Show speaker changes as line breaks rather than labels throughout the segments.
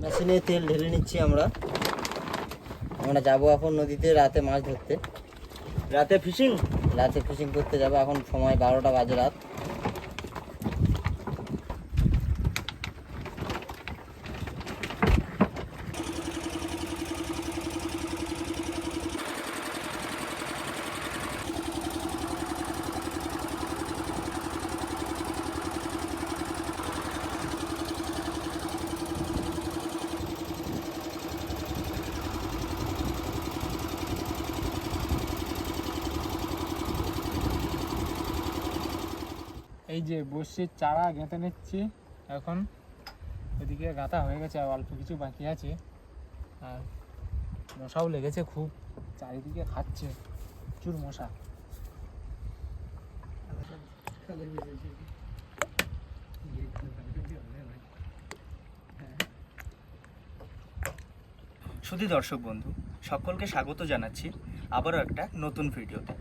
মেশিনে তেল ঢেলে নিচ্ছি আমরা যাবো এখন নদীতে রাতে মাছ ধরতে। রাতে ফিশিং করতে যাবো। এখন সময় 12টা বাজে রাত।
এই যে বসির চারা গেঁথে নিচ্ছি এখন। এদিকে গাঁথা হয়ে গেছে, আর অল্প কিছু বাকি আছে। আর মশাও লেগেছে খুব, চারিদিকে খাচ্ছে প্রচুর মশা।
শুধু দর্শক বন্ধু সকলকে স্বাগত জানাচ্ছি আবারও একটা নতুন ভিডিওতে।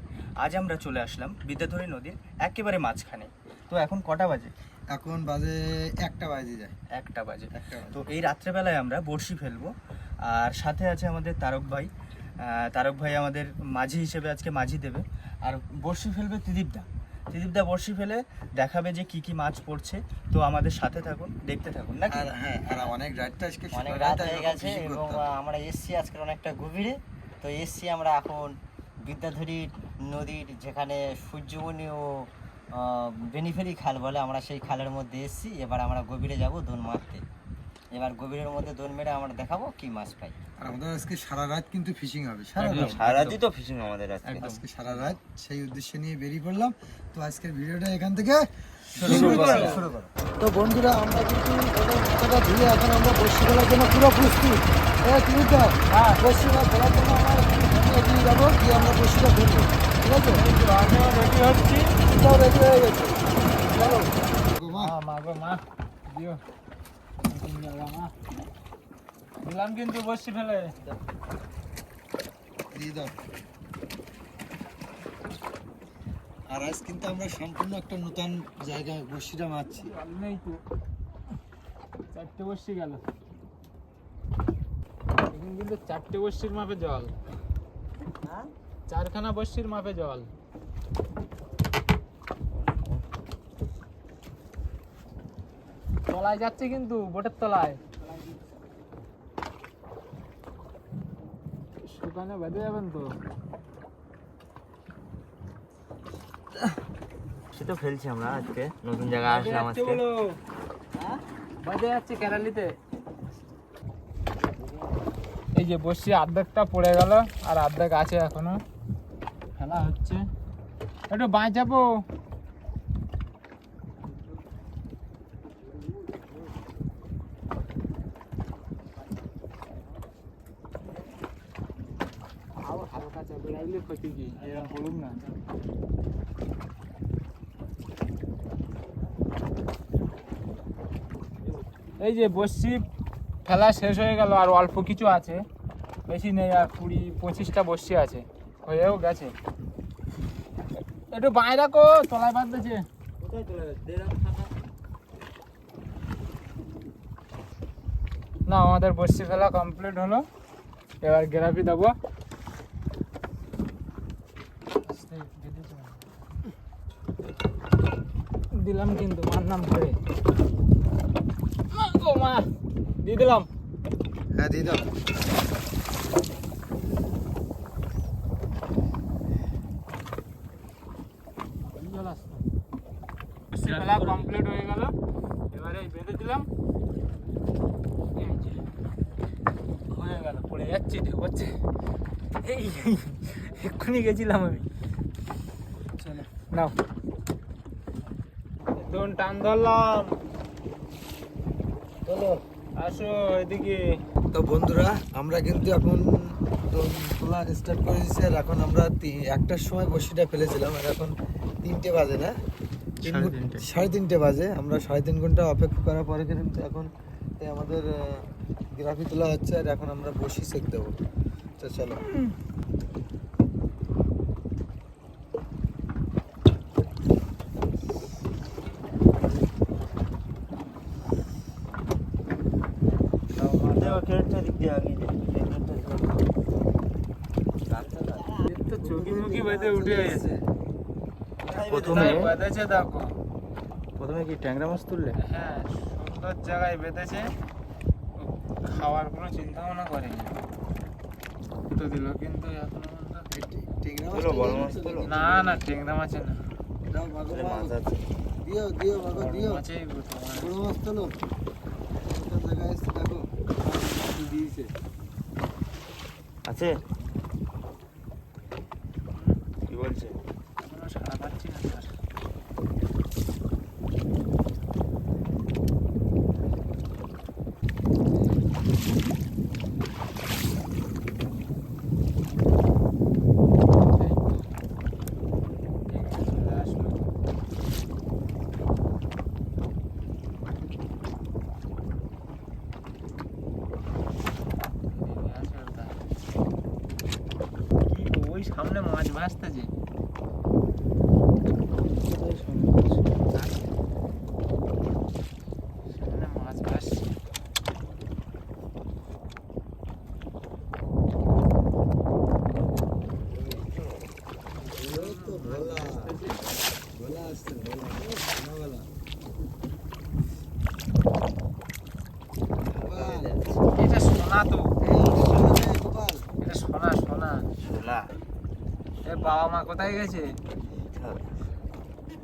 আজ আমরা চলে আসলাম বিদ্যাধরী নদীর একেবারে মাঝখানে। তো এখন কটা বাজে?
এখন বাজে 1টা বাজে যায়।
1টা বাজে। তো এই রাত্রেবেলায় আমরা বড়শি ফেলবো। আর সাথে আছে আমাদের তারক ভাই আমাদের মাঝি হিসেবে আজকে মাঝি দেবে। আর বড়শি ফেলবে ত্রিদীপদা বড়শি ফেলে দেখাবে যে কি কি মাছ পড়ছে। তো আমাদের সাথে থাকুন, দেখতে থাকুন নাকি?
আর অনেক রাত
হয়ে গেছে এবং আমরা এসছি আজকের অনেকটা গভীরে। তো এসছি আমরা এখন বিদ্যাধরী নদীর যেখানে সূর্যবনী ও বেনিফেরি খাল বলে, আমরা সেই খালের মধ্যে এসছি। এবার আমরা গভীরে যাব দোন মারতে। এবার গভীরের মধ্যে দোন মেরে আমরা দেখাবো কি মাছ পাই।
আর আমাদের আজকে সারা রাত কিন্তু ফিশিং হবে।
সারা রাতই তো ফিশিং আমাদের
আজকে সারা রাত, সেই উদ্দেশ্যে নিয়ে বেরিয়ে পড়লাম। তো আজকের ভিডিওটা এখান থেকে শুরু করো। তো বন্ধুরা, আমরা কিন্তু মাথাটা ধুয়ে এখন আমরা বসি ফেলার জন্য পুরো প্রস্তুত। বসি ফেলার জন্য আমরা এগিয়ে যাবো, গিয়ে আমরা বসিটা ফেলবো। ঠিক আছে,
রেডি হচ্ছি,
সব রেডি হয়ে গেছে। চলো
মা দিও দিলাম কিন্তু বসি ফেলে
দিয়ে দাও। আর আজ কিন্তু আমরা সম্পূর্ণ একটা নতুন জায়গায় বসিটা মারছি।
নেই তো, 4টে বসি গেল এখন কিন্তু 4টে বসির মাপে জল। 4খানা বসির মাপে জল। তলায় যাচ্ছে কিন্তু, বোটের তলায় শুকানে বেঁধে যাবেন তো।
সেটা ফেলছি আমরা আজকে নতুন জায়গায় আসলাম আজকে।
বেঁধে যাচ্ছে কেরালিতে। এই যে বসি অর্ধেকটা পড়ে গেল, আর অর্ধেক আছে এখনো, খেলা হচ্ছে। একটু বাঁচ যাবো। হালকা চাপে রাখলে ক্ষতি কি, এরকম বলুন না। এই যে বসি ফেলা শেষ হয়ে গেল, আর অল্প কিছু আছে, বেশি নেই। আর 20-25টা বসি আছে, হয়েও গেছে। একটু বাঁয় রাখো, তলায় বাঁধতেছে। না, আমাদের বসি ফেলা কমপ্লিট হলো। এবার গ্রাফি দেবো। দিলাম কিন্তু মারলাম ধরে। মা দিয়ে দিলাম।
হ্যাঁ, দিয়ে দাও।
খেলা কমপ্লিট হয়ে গেল। এবারে বেঁধে দিলাম, হয়ে গেল। পড়ে যাচ্ছি, ঢেউছে। এই এক্ষুনি গেছিলাম আমি। চলো নাও, দোন টান ধরলাম। চলো আসো এদিকে।
তো বন্ধুরা, আমরা কিন্তু এখন তোলা স্টার্ট করে দিচ্ছি। আর এখন আমরা 1টার সময় বসিটা ফেলেছিলাম, আর এখন 3টে বাজে, না 3:30 বাজে। আমরা 3.5 ঘন্টা অপেক্ষা করার পরে কিন্তু এখন আমাদের গ্রাফি তোলা হচ্ছে। আর এখন আমরা বসি সেক দেবো। তো চলো।
বেঁধে উঠে গেছে।
প্রথমে
বেঁধেছে দেখো।
প্রথমে কি ট্যাংরা মাছ তুললে?
হ্যাঁ, সুন্দর জায়গায় বেঁধেছে, খাওয়ার কোনো চিন্তা ভাবনা করেনি। তো দিল কিন্তু এখনো
তুলো, বড় মাছ তুলো।
না না, টেংরা মাছে না,
তাহলে মাছ আছে।
দিও দিও বাবা দিও,
মাছেই প্রথম।
বড় মাছ তোলো। কোন জায়গায় এসে দেখো মাছ দিয়েছে।
আছে? কি বলছে?
এখনো সারা পাচ্ছি না স্যার। চলে আসলো। কি ওই সামনে মাছ ভাসতেছে। সামনে মাছ ভাসছে।
এই তো ভোলা, ভোলা আসছে, ভোলা, ভোলা।
এটা সোনা তো,
এই গোপাল,
এটা সোনা সোনা।
শোলা।
এ বাবা মা কোথায় গেছে?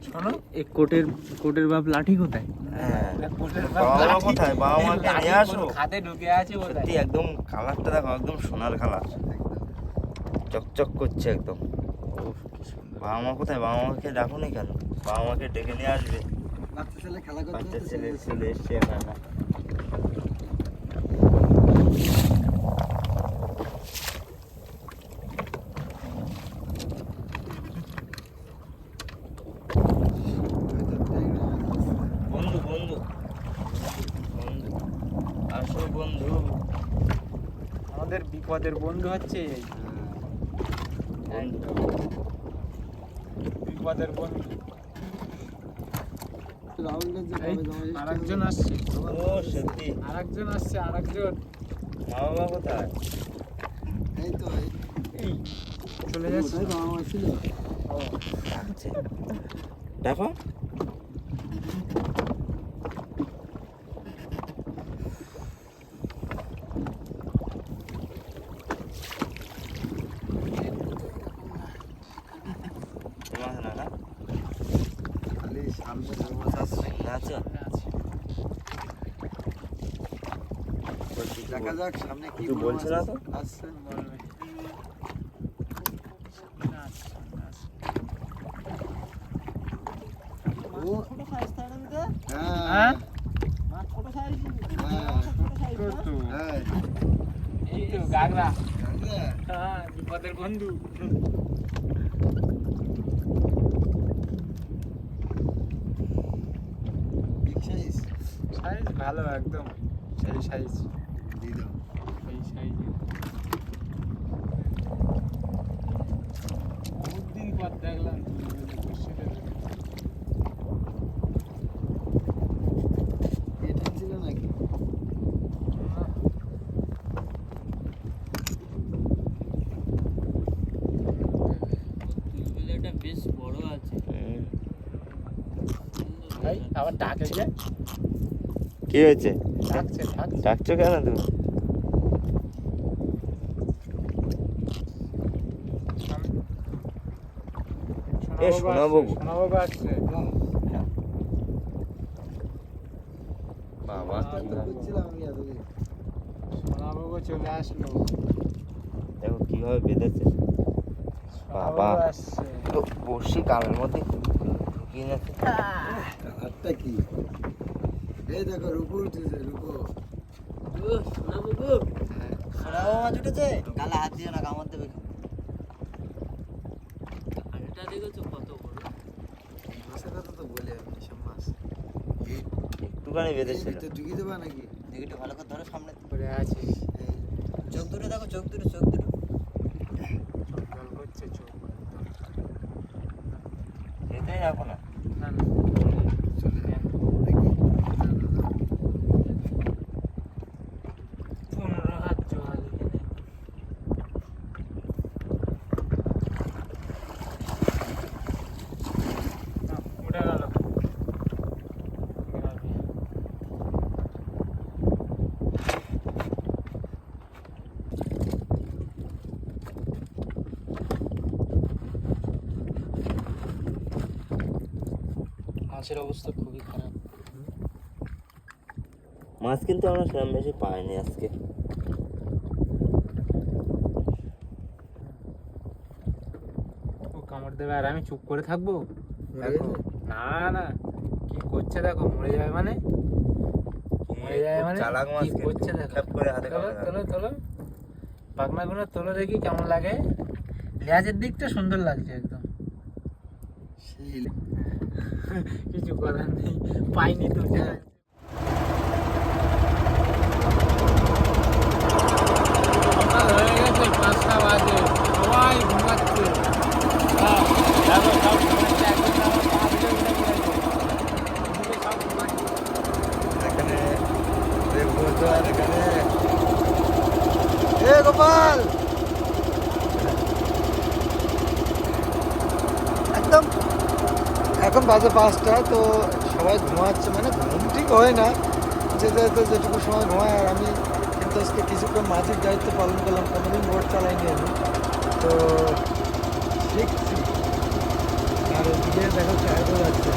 শোনো,
এই কোটের বাপ লাঠি কোথায়? হ্যাঁ।
এ কোটের
বাবা মা
লাঠি।
কোথায়? বাবা মাকে
লাঠি
নিয়ে আসো।
কোন খাতে ঢুকে আছে কোথায়?
সত্যি একদম কালারটা দেখো, একদম সোনার কালার, চকচক করছে একদম। বাবা মা কোথায়? বাবা মাকে ডাকো নি কেন? বাবা মাকে ডেকে নিয়ে আসবে।
বাচ্চা ছেলে খেলা করতে
বাচ্চা
হচ্ছে,
ছেলে
চলে
চলে এসছে না। বন্ধু বন্ধু বন্ধু, আসো বন্ধু।
আমাদের বিপদের বন্ধু হচ্ছে এই।
বন্ধু।
বিপদের বন্ধু।
রাহুলের যে
এই
কবে জমা
আরেকজন আসছে,
ও সত্যি,
আরেকজন আসছে, আরেকজন।
মা বাবা কোথায়?
এই তো
এই চলে যাচ্ছে।
ওটাই বাবা মা ছিল।
ডাকছে, দেখো। তোমার না না
খালি সামনে বড় মাছ আসছে।
আছো?
দেখা যাক সামনে কি
কিছু
বড়
বলছে
মাছ
না তো?
আসছে।
বলবে। সামনে আসছে, সামনে আসছে।
ও
হ্যাঁ?
হ্যাঁ
ছোট তো।
হ্যাঁ
এই তো গাগরা।
কাঁকড়া।
হ্যাঁ, বিপদের বন্ধু।
বিগ সাইজ
সাইজ ভালো একদম, সেই সাইজ,
দিয়ে দাও।
এই সাইজ। বহুত দিন পর দেখলাম বসে
এটা ছিল নাকি?
বেশ বড় আছে।
এই আবার ডাকে যে,
কি হয়েছে?
ডাকছে ডাকছে।
ডাকছো কেন তুমি? এ সোনাবাবু।
সোনাবাবু আসছে।
বাবা
তো বুঝছিলাম আমি এতদিন।
সোনাবাবু চলে আসলো।
দেখো কিভাবে বেঁধেছে। বাবা।
সোনাবাবু আসছে।
তো বর্ষি কালের মধ্যে ঢুকিয়ে যাচ্ছে।
কালারটা কি? এই দেখো রূপো উঠেছে, রূপো।
সোনাবাবু মাছ উঠেছে, গালে হাত দিও না, কামড় দেবে।
মাছের কথা তো বলে আমি, সব মাছ।
একটুখানি
এই
বেঁধেছিল।
ভিতর ঢুকিয়ে দেবা নাকি?
দেখি একটু ভালো করে ধরো সামনে।
পড়ে আছে।
এই
চোখ দুটো দেখো, চোখ দুটো, চোখ দুটো।
জল হচ্ছে চোখ।
এটাই রাখো না।
না না,
চলে
হ্যাঁ।
দেখি।
15 হাত জল এখানে। মাছের অবস্থা খুবই খারাপ।
মাছ কিন্তু আমরা সেরকম বেশি পাইনি আজকে।
ও কামড় দেবে আর আমি চুপ করে থাকবো?
মরে
দেখো,
যাবে?
না না কি করছে দেখো, মরে যাবে মানে? মরে যাবে মানে
চালাক মাছ
কি করছে দেখো।
খ্যাপ করে হাতে
তোলো
কামড়ে
তোলো তোলো, পাখনাগুলো তোলো দেখি কেমন লাগে। লেজের দিকটা সুন্দর লাগছে একদম।
সেই
কিছু করার নেই, পাইনি তো। সকাল হয়ে গেছে, 5টা বাজে, সবাই ঘুমাচ্ছে। হ্যাঁ, দেখো সব ঘুমাচ্ছে, একজন আমার পা ধরে উঠে পড়েছে। ওদিকে সব ঘুমাচ্ছে।
এখানে দেখবো তো, আর এখানে এ গোপাল একদম এখন বাজে 5টা, তো সবাই ঘুমাচ্ছে, মানে ঘুম ঠিক হয় না, যেতে যেতে যেটুকু সময় ঘুমায়। আর আমি কিন্তু আজকে কিছুক্ষণ মাঝির দায়িত্ব পালন করলাম, কোনোদিন বোট চালাইনি আমি, তো শিখছি। আর ওদিকে দেখো চায় যাচ্ছে।